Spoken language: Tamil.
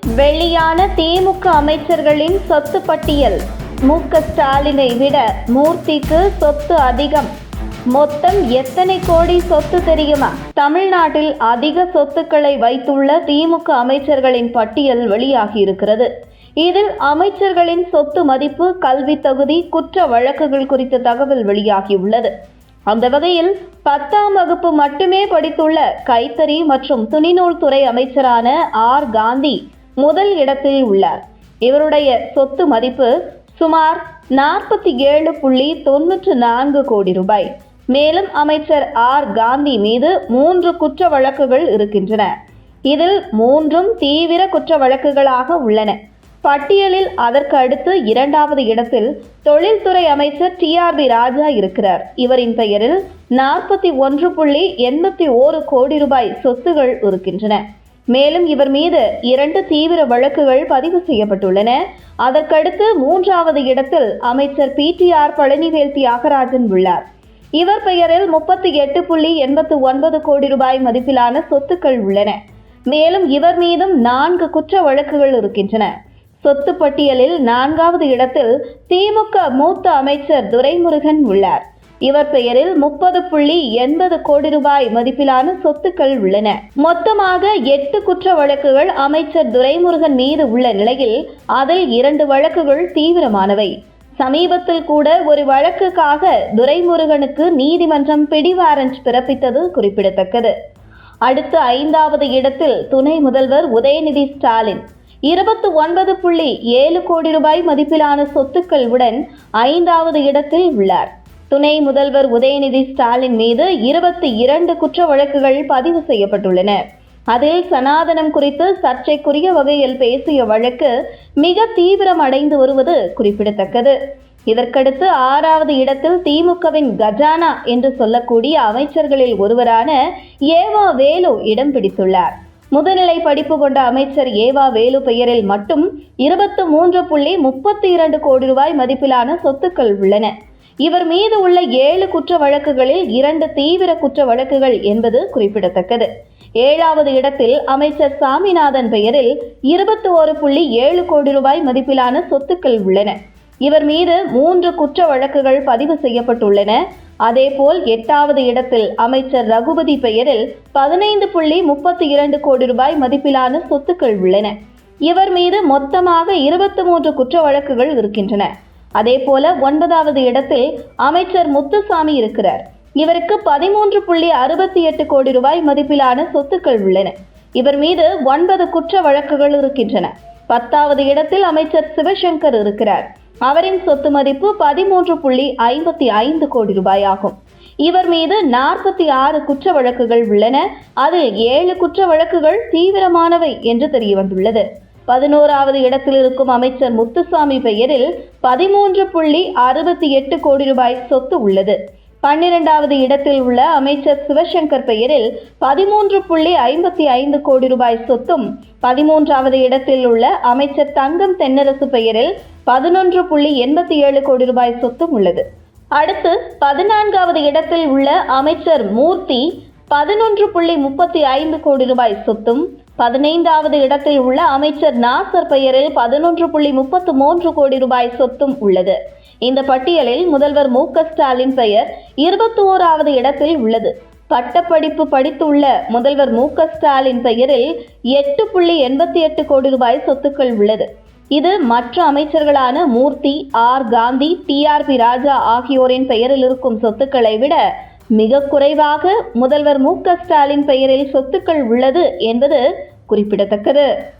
வெளியான திமுக அமைச்சர்களின் சொத்து பட்டியல். மு.க. ஸ்டாலினை விட மூர்த்திக்கு சொத்து அதிகம். மொத்தம் எத்தனை கோடி சொத்து தெரியுமா? தமிழ்நாட்டில் அதிக சொத்துக்களை வைத்துள்ள திமுக அமைச்சர்களின் பட்டியல் வெளியாகியிருக்கிறது. இதில் அமைச்சர்களின் சொத்து மதிப்பு, கல்வி தகுதி, குற்ற வழக்குகள் குறித்த தகவல் வெளியாகியுள்ளது. அந்த வகையில் 10ஆம் வகுப்பு மட்டுமே படித்துள்ள கைத்தறி மற்றும் துணிநூல் துறை அமைச்சரான ஆர். காந்தி முதல் இடத்தில் உள்ளார். இவருடைய சொத்து மதிப்பு சுமார் 47.94 கோடி ரூபாய். மேலும் அமைச்சர் ஆர். காந்தி மீது 3 குற்ற வழக்குகள் இருக்கின்றன. இதில் 3ம் தீவிர குற்ற வழக்குகளாக உள்ளன. பட்டியலில் அதற்கு அடுத்து 2வது இடத்தில் தொழில்துறை அமைச்சர் டி.ஆர்.பி. ராஜா இருக்கிறார். இவரின் பெயரில் 41.81 கோடி ரூபாய் சொத்துகள் இருக்கின்றன. மேலும் இவர் மீது 2 தீவிர வழக்குகள் பதிவு செய்யப்பட்டுள்ளன. அதற்கடுத்து 3வது இடத்தில் அமைச்சர் பி.டி.ஆர். பழனிவேல் தியாகராஜன் உள்ளார். இவர் பெயரில் 38.89 கோடி ரூபாய் மதிப்பிலான சொத்துக்கள் உள்ளன. மேலும் இவர் மீதும் 4 குற்ற வழக்குகள் இருக்கின்றன. சொத்து பட்டியலில் 4வது இடத்தில் திமுக மூத்த அமைச்சர் துரைமுருகன் உள்ளார். இவர் பெயரில் 30.80 கோடி ரூபாய் மதிப்பிலான சொத்துக்கள் உள்ளன. மொத்தமாக 8 குற்ற வழக்குகள் அமைச்சர் துரைமுருகன் மீது உள்ள நிலையில் அதில் 2 வழக்குகள் தீவிரமானவை. சமீபத்தில் கூட ஒரு வழக்குக்காக துரைமுருகனுக்கு நீதிமன்றம் பிடிவாரண்ட் பிறப்பித்தது குறிப்பிடத்தக்கது. அடுத்து 5வது இடத்தில் துணை முதல்வர் உதயநிதி ஸ்டாலின் 29.7 கோடி ரூபாய் மதிப்பிலான சொத்துக்கள் உடன் 5வது இடத்தில் உள்ளார். துணை முதல்வர் உதயநிதி ஸ்டாலின் மீது 22 குற்ற வழக்குகள் பதிவு செய்யப்பட்டுள்ளன. அதில் சனாதனம் குறித்து சர்ச்சைக்குரிய வகையில் பேசிய வழக்கு மிக தீவிரம் அடைந்து வருவது குறிப்பிடத்தக்கது. இதற்கடுத்து 6வது இடத்தில் திமுகவின் கஜானா என்று சொல்லக்கூடிய அமைச்சர்களில் ஒருவரான ஏவா வேலு இடம் பிடித்துள்ளார். முதுநிலை படிப்பு கொண்ட அமைச்சர் ஏவா வேலு பெயரில் மட்டும் 23.32 கோடி ரூபாய் மதிப்பிலான சொத்துக்கள் உள்ளன. இவர் மீது உள்ள 7 குற்ற வழக்குகளில் 2 தீவிர குற்ற வழக்குகள் என்பது குறிப்பிடத்தக்கது. 7வது இடத்தில் அமைச்சர் சாமிநாதன் பெயரில் 21.7 கோடி ரூபாய் மதிப்பிலான சொத்துக்கள் உள்ளன. இவர் மீது 3 குற்ற வழக்குகள் பதிவு செய்யப்பட்டுள்ளன. அதேபோல் 8வது இடத்தில் அமைச்சர் ரகுபதி பெயரில் 15.32 கோடி ரூபாய் மதிப்பிலான சொத்துக்கள் உள்ளன. இவர் மீது மொத்தமாக 23 குற்ற வழக்குகள் இருக்கின்றன. அதேபோல 9வது இடத்தில் அமைச்சர் முத்துசாமி இருக்கிறார். இவருக்கு 13.68 கோடி ரூபாய் மதிப்பிலான சொத்துக்கள் உள்ளன. இவர் மீது 9 குற்ற வழக்குகள் இருக்கின்றன. 10வது இடத்தில் அமைச்சர் சிவசங்கர் இருக்கிறார். அவரின் சொத்து மதிப்பு 13.55 கோடி ரூபாய் ஆகும். இவர் மீது 46 குற்ற வழக்குகள் உள்ளன. அதில் 7 குற்ற வழக்குகள் தீவிரமானவை என்று தெரிய வந்துள்ளது. 11வது இடத்தில் இருக்கும் அமைச்சர் முத்துசாமி பெயரில் 13.68 கோடி ரூபாய் சொத்து உள்ளது. 12வது இடத்தில் உள்ள அமைச்சர் சிவசங்கர் பெயரில் 13.55 கோடி ரூபாய் சொத்தும், 13வது இடத்தில் உள்ள அமைச்சர் தங்கம் தென்னரசு பெயரில் 11.87 கோடி ரூபாய் சொத்தும் உள்ளது. அடுத்து 14வது இடத்தில் உள்ள அமைச்சர் மூர்த்தி 11.35 கோடி ரூபாய் சொத்தும், 15வது இடத்தில் உள்ள அமைச்சர் நாசர் பெயரில் 11.33 கோடி ரூபாய் சொத்தும் உள்ளது. இந்த பட்டியலில் முதல்வர் மு.க. ஸ்டாலின் பெயர் 21வது இடத்தில் உள்ளது. பட்டப்படிப்பு படித்துள்ள முதல்வர் மு.க. ஸ்டாலின் பெயரில் 8.88 கோடி ரூபாய் சொத்துக்கள் உள்ளது. இது மற்ற அமைச்சர்களான மூர்த்தி, ஆர். காந்தி, டி.ஆர்.பி. ராஜா ஆகியோரின் பெயரில் இருக்கும் சொத்துக்களை விட மிக குறைவாக முதல்வர் மு.க. ஸ்டாலின் பெயரில் சொத்துக்கள் உள்ளது என்பது குறிப்பிடத்தக்கது.